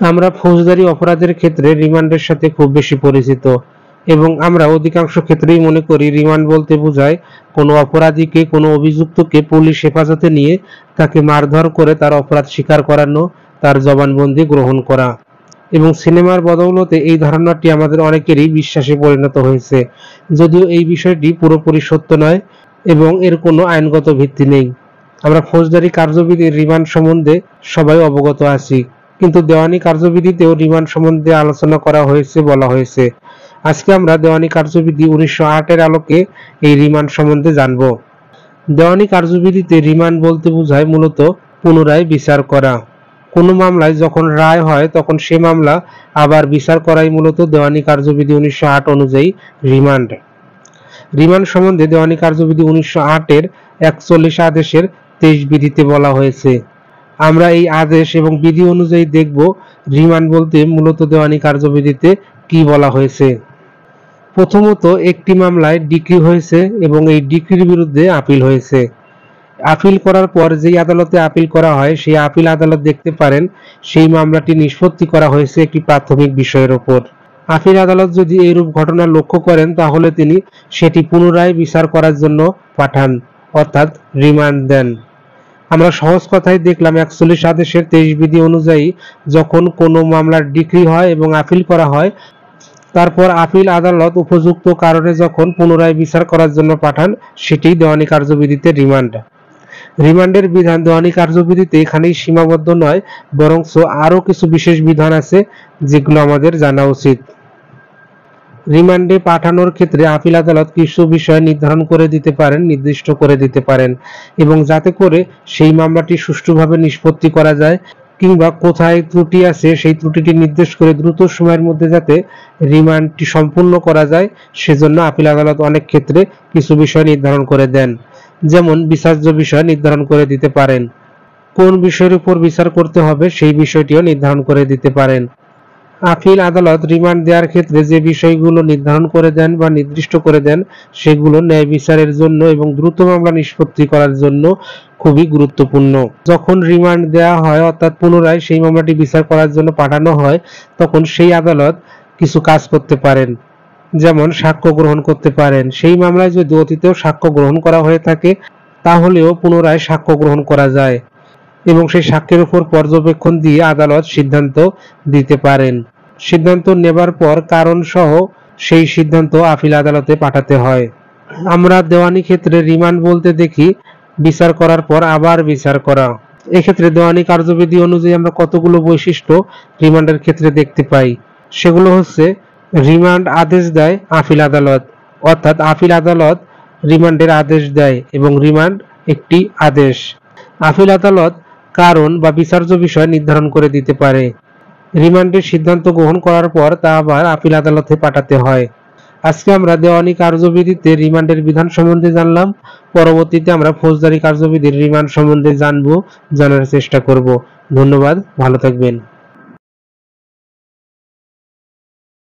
আমরা ফৌজদারি অপরাধের ক্ষেত্রে রিমান্ডের সাথে খুব বেশি পরিচিত এবং আমরা অধিকাংশ ক্ষেত্রেই মনে করি রিমান্ড বলতে বোঝায় কোনো অপরাধীকে, কোনো অভিযুক্তকে পুলিশ হেফাজতে নিয়ে তাকে মারধর করে তার অপরাধ স্বীকার করানো, তার জবানবন্দি গ্রহণ করা। এবং সিনেমার বদৌলতে এই ধারণাটি আমাদের অনেকেরই বিশ্বাসে পরিণত হয়েছে, যদিও এই বিষয়টি পুরোপুরি সত্য নয় এবং এর কোনো আইনগত ভিত্তি নেই। আমরা ফৌজদারি কার্যবিধির রিমান্ড সম্বন্ধে সবাই অবগত আছি, কিন্তু দেওয়ানি কার্যবিধিতেও রিমান্ড সম্বন্ধে আলোচনা করা হয়েছে, বলা হয়েছে। আজকে আমরা দেওয়ানি কার্যবিধি 1908-এর আলোকে এই রিমান্ড সম্বন্ধে জানব। দেওয়ানি কার্যবিধিতে রিমান্ড বলতে বোঝায় মূলত পুনরায় বিচার করা। কোনো মামলায় যখন রায় হয় তখন সে মামলা আবার বিচার করাই মূলত দেওয়ানি কার্যবিধি 1908 অনুযায়ী রিমান্ড। রিমান্ড সম্বন্ধে দেওয়ানি কার্যবিধি 1908-এর 41 আদেশের 23 বিধিতে বলা হয়েছে। আমরা এই আদেশ এবং বিধি অনুযায়ী দেখব রিমান্ড বলতে মূলত দেওয়ানি কার্যবিধিতে কি বলা হয়েছে। প্রথমত, একটি মামলায় ডিক্রি হয়েছে এবং এই ডিক্রির বিরুদ্ধে আপিল হয়েছে। আপিল করার পর যেই আদালতে আপিল করা হয় সেই আপিল আদালত দেখতে পারেন সেই মামলাটি নিষ্পত্তি করা হয়েছে একটি প্রাথমিক বিষয়ের ওপর। আপিল আদালত যদি এইরূপ ঘটনা লক্ষ্য করেন তাহলে তিনি সেটি পুনরায় বিচার করার জন্য পাঠান, অর্থাৎ রিমান্ড দেন। আমরা সহজ কথায় দেখলাম 41 আদেশের 23 বিধি অনুযায়ী যখন কোনো মামলার ডিক্রি হয় এবং আপিল করা হয়, তারপর আপিল আদালত উপযুক্ত কারণে যখন পুনরায় বিচার করার জন্য পাঠান, সেটি দেওয়ানি কার্যবিধিতে রিমান্ড। রিমান্ডের বিধান দেওয়ানি কার্যবিধিতে এখানেই সীমাবদ্ধ নয়, বরং আরও কিছু বিশেষ বিধান আছে যেগুলো আমাদের জানা উচিত। রিমান্ডে পাঠানোর ক্ষেত্রে আপিল আদালত কিছু বিষয় নির্ধারণ করে দিতে পারেন, নির্দিষ্ট করে দিতে পারেন, এবং যাতে করে সেই মামলাটি সুষ্ঠুভাবে নিষ্পত্তি করা যায় কিংবা কোথায় ত্রুটি আছে সেই ত্রুটিটি নির্দেশ করে দ্রুত সময়ের মধ্যে যাতে রিমান্ডটি সম্পূর্ণ করা যায়, সেজন্য আপিল আদালত অনেক ক্ষেত্রে কিছু বিষয় নির্ধারণ করে দেন। যেমন বিচার্য বিষয় নির্ধারণ করে দিতে পারেন, কোন বিষয়ের উপর বিচার করতে হবে সেই বিষয়টিও নির্ধারণ করে দিতে পারেন। আপিল আদালত রিমান্ড দেওয়ার ক্ষেত্রে যে বিষয়গুলো নির্ধারণ করে দেন বা নির্দিষ্ট করে দেন সেগুলো ন্যায় বিচারের জন্য এবং দ্রুত মামলা নিষ্পত্তি করার জন্য খুবই গুরুত্বপূর্ণ। যখন রিমান্ড দেওয়া হয় অর্থাৎ পুনরায় সেই মামলাটি বিচার করার জন্য পাঠানো হয়, তখন সেই আদালত কিছু কাজ করতে পারেন, যেমন সাক্ষ্য গ্রহণ করতে পারেন। সেই মামলায় যদি অতীতেও সাক্ষ্য গ্রহণ করা হয়ে থাকে তাহলেও পুনরায় সাক্ষ্য গ্রহণ করা যায় এবং সেই সাক্ষ্যের উপর পর্যবেক্ষণ দিয়ে আদালত সিদ্ধান্ত দিতে পারেন। সিদ্ধান্ত নেবার পর কারণ সহ সেই সিদ্ধান্ত আপিল আদালতে পাঠাতে হয়। আমরা দেওয়ানি ক্ষেত্রে রিমান্ড বলতে দেখি বিচার করার পর আবার বিচার করা। এক্ষেত্রে দেওয়ানি কার্যবিধি অনুযায়ী আমরা কতগুলো বৈশিষ্ট্য রিমান্ডের ক্ষেত্রে দেখতে পাই। সেগুলো হচ্ছে, রিমান্ড আদেশ দেয় আপিল আদালত, অর্থাৎ আপিল আদালত রিমান্ডের আদেশ দেয় এবং রিমান্ড একটি আদেশ। আপিল আদালত কারণ বা বিচার্য বিষয় নির্ধারণ করে দিতে পারে। রিমান্ডের সিদ্ধান্ত গ্রহণ করার পর তা আবার আপিল আদালতে পাঠাতে হয়। আজকে আমরা দেওয়ানি কার্যবিধিতে রিমান্ডের বিধান সম্বন্ধে জানলাম। পরবর্তীতে আমরা ফৌজদারি কার্যবিধির রিমান্ড সম্বন্ধে জানার চেষ্টা করব। ধন্যবাদ, ভালো থাকবেন।